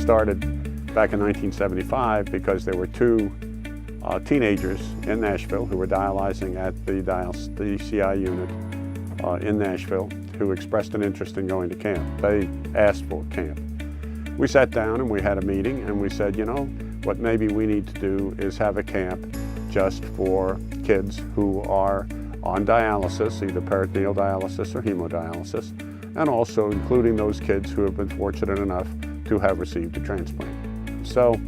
started back in 1975 because there were two teenagers in Nashville who were dialyzing at the CI unit in Nashville who expressed an interest in going to camp. They asked for camp. We sat down and we had a meeting and we said, you know, what maybe we need to do is have a camp just for kids who are on dialysis, either peritoneal dialysis or hemodialysis, and also including those kids who have been fortunate enough to have received a transplant. So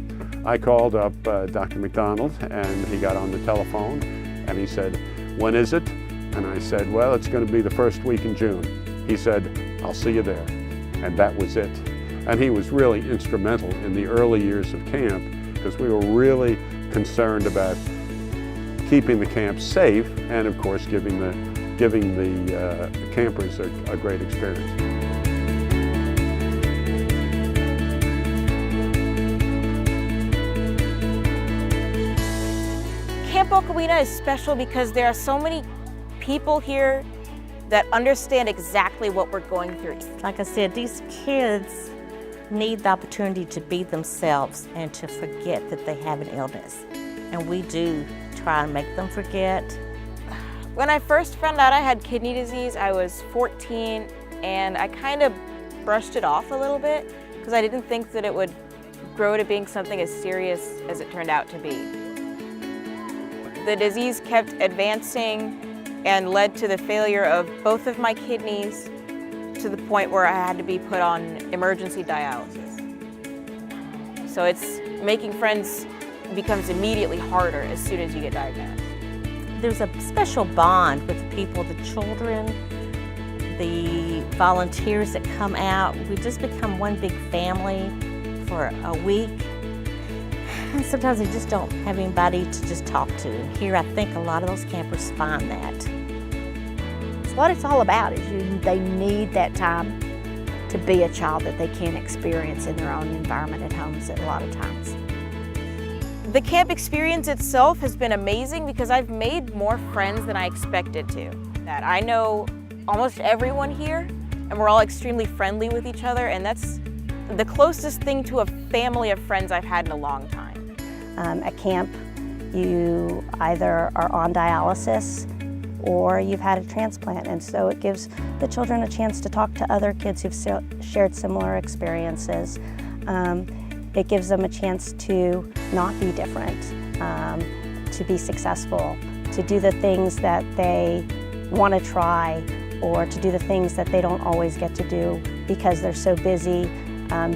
I called up Dr. McDonald and he got on the telephone and he said, when is it? And I said, well, it's going to be the first week in June. He said, I'll see you there. And that was it. And he was really instrumental in the early years of camp because we were really concerned about keeping the camp safe and of course giving the campers a great experience. Camp Okawehna is special because there are so many people here that understand exactly what we're going through. Like I said, these kids need the opportunity to be themselves and to forget that they have an illness. And we do try and make them forget. When I first found out I had kidney disease, I was 14 and I kind of brushed it off a little bit because I didn't think that it would grow to being something as serious as it turned out to be. The disease kept advancing and led to the failure of both of my kidneys to the point where I had to be put on emergency dialysis. So it's making friends becomes immediately harder as soon as you get diagnosed. There's a special bond with the people, the children, the volunteers that come out. We just become one big family for a week. And sometimes they just don't have anybody to just talk to. And here I think a lot of those campers find that. It's what it's all about is they need that time to be a child that they can't experience in their own environment at homes a lot of times. The camp experience itself has been amazing because I've made more friends than I expected to. That I know almost everyone here and we're all extremely friendly with each other, and that's the closest thing to a family of friends I've had in a long time. At camp, you either are on dialysis or you've had a transplant, and so it gives the children a chance to talk to other kids who've shared similar experiences. It gives them a chance to not be different, to be successful, to do the things that they want to try, or to do the things that they don't always get to do because they're so busy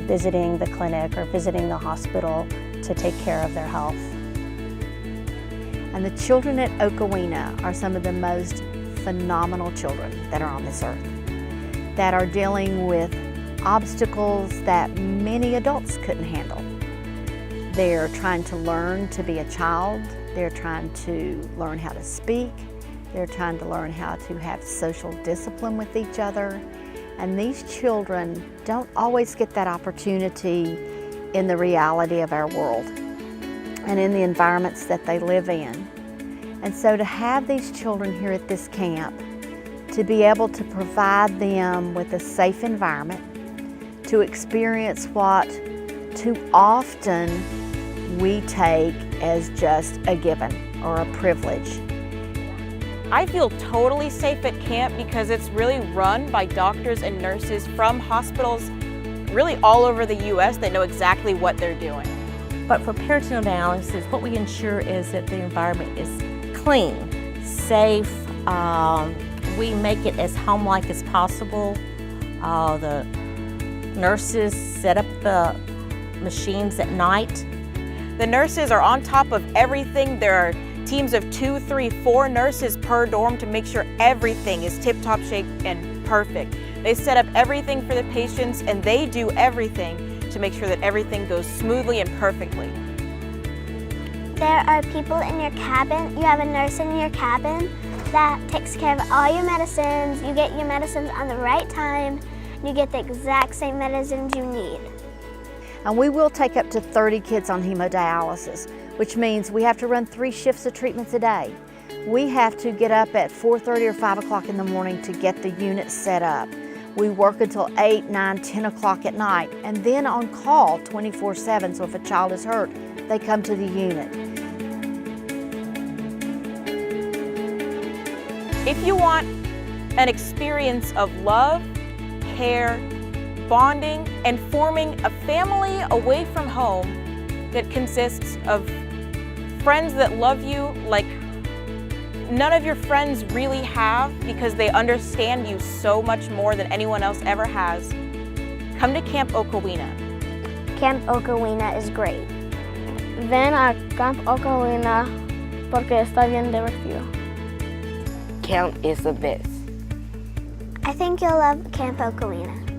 visiting the clinic or visiting the hospital to take care of their health. And the children at Okawehna are some of the most phenomenal children that are on this earth, that are dealing with obstacles that many adults couldn't handle. They're trying to learn to be a child. They're trying to learn how to speak. They're trying to learn how to have social discipline with each other. And these children don't always get that opportunity in the reality of our world and in the environments that they live in. And so to have these children here at this camp, to be able to provide them with a safe environment, to experience what too often we take as just a given or a privilege. I feel totally safe at camp because it's really run by doctors and nurses from hospitals really all over the U.S. that know exactly what they're doing. But for peritoneal dialysis, what we ensure is that the environment is clean, safe. We make it as home-like as possible. The nurses set up the machines at night. The nurses are on top of everything. There are teams of 2, 3, 4 nurses per dorm to make sure everything is tip-top shape and perfect. They set up everything for the patients and they do everything to make sure that everything goes smoothly and perfectly. There are people in your cabin. You have a nurse in your cabin that takes care of all your medicines. You get your medicines on the right time. You get the exact same medicines you need. And we will take up to 30 kids on hemodialysis, which means we have to run 3 shifts of treatments a day. We have to get up at 4:30 or 5 o'clock in the morning to get the unit set up. We work until 8, 9, 10 o'clock at night, and then on call 24/7, so if a child is hurt, they come to the unit. If you want an experience of love, care, bonding, and forming a family away from home that consists of friends that love you like none of your friends really have because they understand you so much more than anyone else ever has, come to Camp Okawehna. Camp Okawehna is great. Ven a Camp Okawehna porque está bien divertido. Camp is the best. I think you'll love Camp Okawehna.